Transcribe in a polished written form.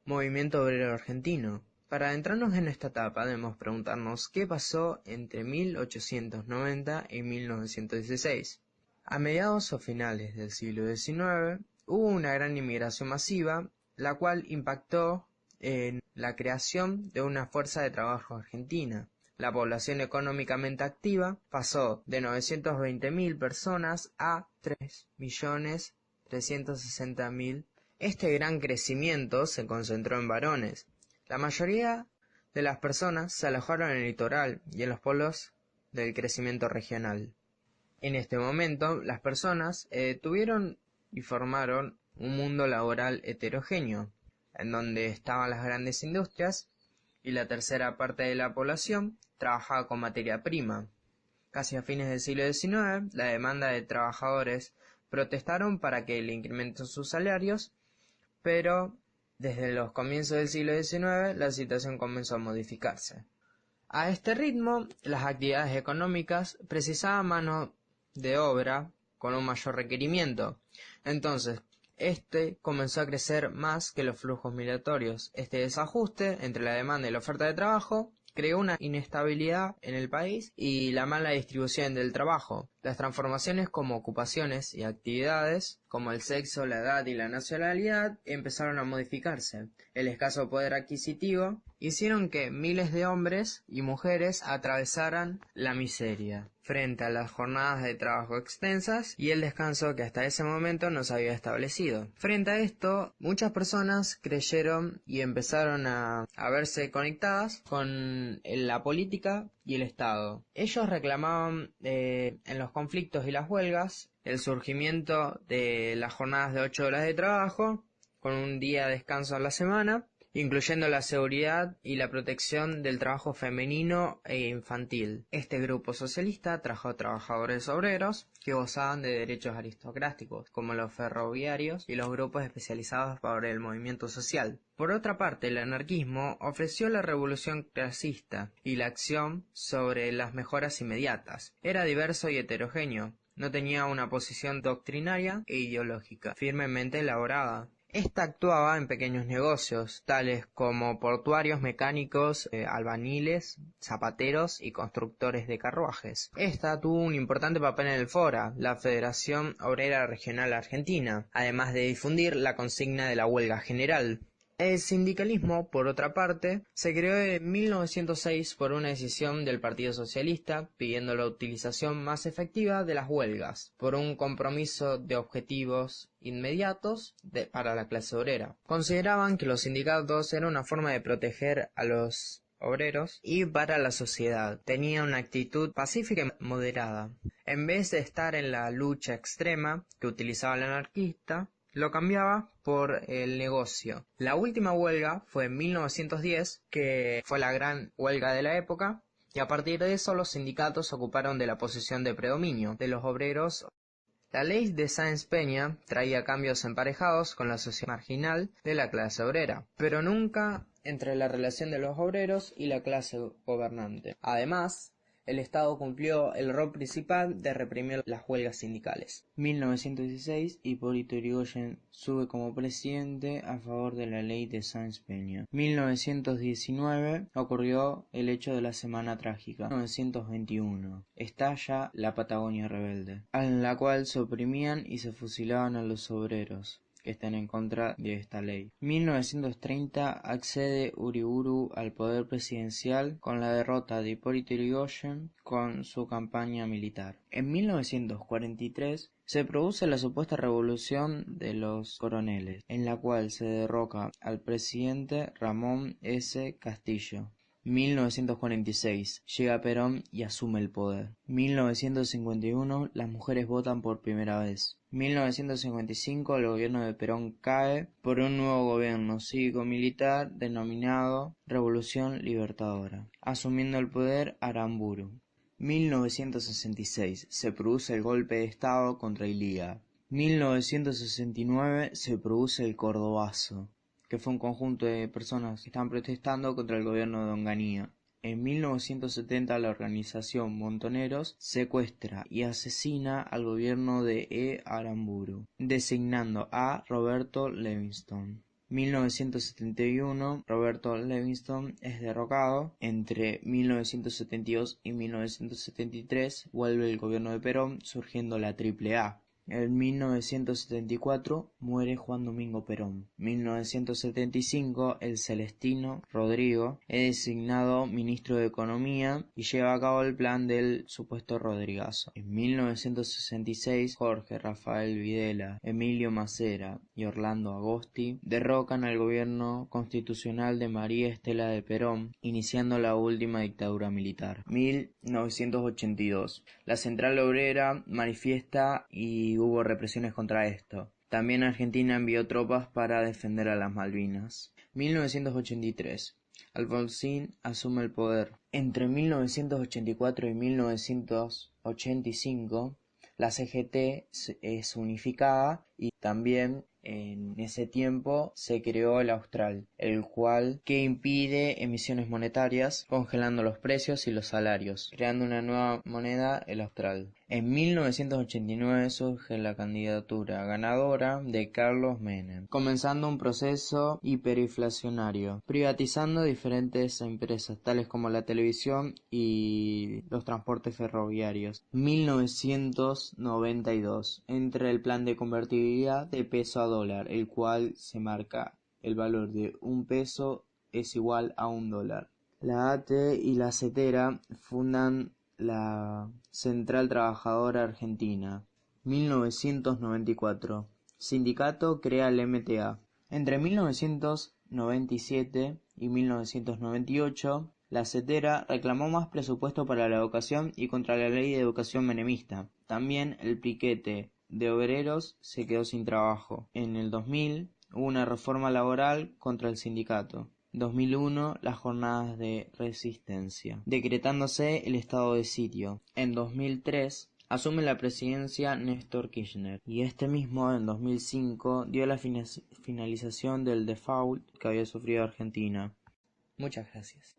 Movimiento Obrero Argentino. Para adentrarnos en esta etapa debemos preguntarnos qué pasó entre 1890 y 1916. A mediados o finales del siglo XIX hubo una gran inmigración masiva, la cual impactó en la creación de una fuerza de trabajo argentina. La población económicamente activa pasó de 920.000 personas a 3.360.000. Este gran crecimiento se concentró en varones. La mayoría de las personas se alojaron en el litoral y en los polos del crecimiento regional. En este momento, las personas tuvieron y formaron un mundo laboral heterogéneo, en donde estaban las grandes industrias y la tercera parte de la población trabajaba con materia prima. Casi a fines del siglo XIX, la demanda de trabajadores protestaron para que le incrementen sus salarios, pero desde los comienzos del siglo XIX la situación comenzó a modificarse. A este ritmo, las actividades económicas precisaban mano de obra con un mayor requerimiento. Entonces, este comenzó a crecer más que los flujos migratorios. Este desajuste entre la demanda y la oferta de trabajo creó una inestabilidad en el país y la mala distribución del trabajo. Las transformaciones como ocupaciones y actividades, como el sexo, la edad y la nacionalidad, empezaron a modificarse. El escaso poder adquisitivo hicieron que miles de hombres y mujeres atravesaran la miseria frente a las jornadas de trabajo extensas y el descanso que hasta ese momento no se había establecido. Frente a esto, muchas personas creyeron y empezaron a verse conectadas con la política y el Estado. Ellos reclamaban en los conflictos y las huelgas el surgimiento de las jornadas de 8 horas de trabajo con un día de descanso a la semana, incluyendo la seguridad y la protección del trabajo femenino e infantil. Este grupo socialista trajo trabajadores obreros que gozaban de derechos aristocráticos, como los ferroviarios y los grupos especializados para el movimiento social. Por otra parte, el anarquismo ofreció la revolución clasista y la acción sobre las mejoras inmediatas. Era diverso y heterogéneo. No tenía una posición doctrinaria e ideológica firmemente elaborada. Esta actuaba en pequeños negocios, tales como portuarios, mecánicos, albañiles, zapateros y constructores de carruajes. Esta tuvo un importante papel en el FORA, la Federación Obrera Regional Argentina, además de difundir la consigna de la huelga general. El sindicalismo, por otra parte, se creó en 1906 por una decisión del Partido Socialista pidiendo la utilización más efectiva de las huelgas, por un compromiso de objetivos inmediatos para la clase obrera. Consideraban que los sindicatos eran una forma de proteger a los obreros y para la sociedad. Tenía una actitud pacífica y moderada. En vez de estar en la lucha extrema que utilizaba el anarquista, lo cambiaba por el negocio. La última huelga fue en 1910, que fue la gran huelga de la época, y a partir de eso los sindicatos ocuparon de la posición de predominio de los obreros. La ley de Sáenz Peña traía cambios emparejados con la sociedad marginal de la clase obrera, pero nunca entre la relación de los obreros y la clase gobernante. Además, el Estado cumplió el rol principal de reprimir las huelgas sindicales. 1916, Hipólito Yrigoyen sube como presidente a favor de la ley de Sáenz Peña. 1919 ocurrió el hecho de la Semana Trágica. 1921 estalla la Patagonia Rebelde, en la cual se oprimían y se fusilaban a los obreros que están en contra de esta ley. 1930 accede Uriburu al poder presidencial con la derrota de Hipólito Yrigoyen con su campaña militar. En 1943 se produce la supuesta revolución de los coroneles, en la cual se derroca al presidente Ramón S. Castillo. 1946 llega Perón y asume el poder. 1951 las mujeres votan por primera vez. 1955 el gobierno de Perón cae por un nuevo gobierno cívico-militar denominado Revolución Libertadora, asumiendo el poder Aramburu. 1966 se produce el golpe de Estado contra Iliga. 1969 se produce el Cordobazo, que fue un conjunto de personas que estaban protestando contra el gobierno de Onganía. En 1970 la organización Montoneros secuestra y asesina al gobierno de Aramburu, designando a Roberto Levingston. 1971, Roberto Livingston es derrocado. Entre 1972 y 1973 vuelve el gobierno de Perón, surgiendo la AAA. En 1974 muere Juan Domingo Perón. 1975 el Celestino Rodrigo es designado ministro de Economía y lleva a cabo el plan del supuesto Rodrigazo. En 1966 Jorge Rafael Videla, Emilio Macera y Orlando Agosti derrocan al gobierno constitucional de María Estela de Perón, iniciando la última dictadura militar. 1982 la Central Obrera manifiesta y hubo represiones contra esto. También Argentina envió tropas para defender a las Malvinas. 1983. Alfonsín asume el poder. Entre 1984 y 1985, la CGT es unificada y también en ese tiempo se creó el Austral, el cual que impide emisiones monetarias, congelando los precios y los salarios, creando una nueva moneda, el Austral. En 1989 surge la candidatura ganadora de Carlos Menem, comenzando un proceso hiperinflacionario, privatizando diferentes empresas, tales como la televisión y los transportes ferroviarios. 1992 entra el plan de convertibilidad de peso a dólar, el cual se marca el valor de un peso es igual a un dólar. La AT y la CETERA fundan la Central Trabajadora Argentina. 1994. Sindicato crea el MTA. Entre 1997 y 1998, la CETERA reclamó más presupuesto para la educación y contra la ley de educación menemista. También el piquete de obreros se quedó sin trabajo. En el 2000 hubo una reforma laboral contra el sindicato. 2001 las jornadas de resistencia, decretándose el estado de sitio. En 2003 asume la presidencia Néstor Kirchner y este mismo en 2005 dio la finalización del default que había sufrido Argentina. Muchas gracias.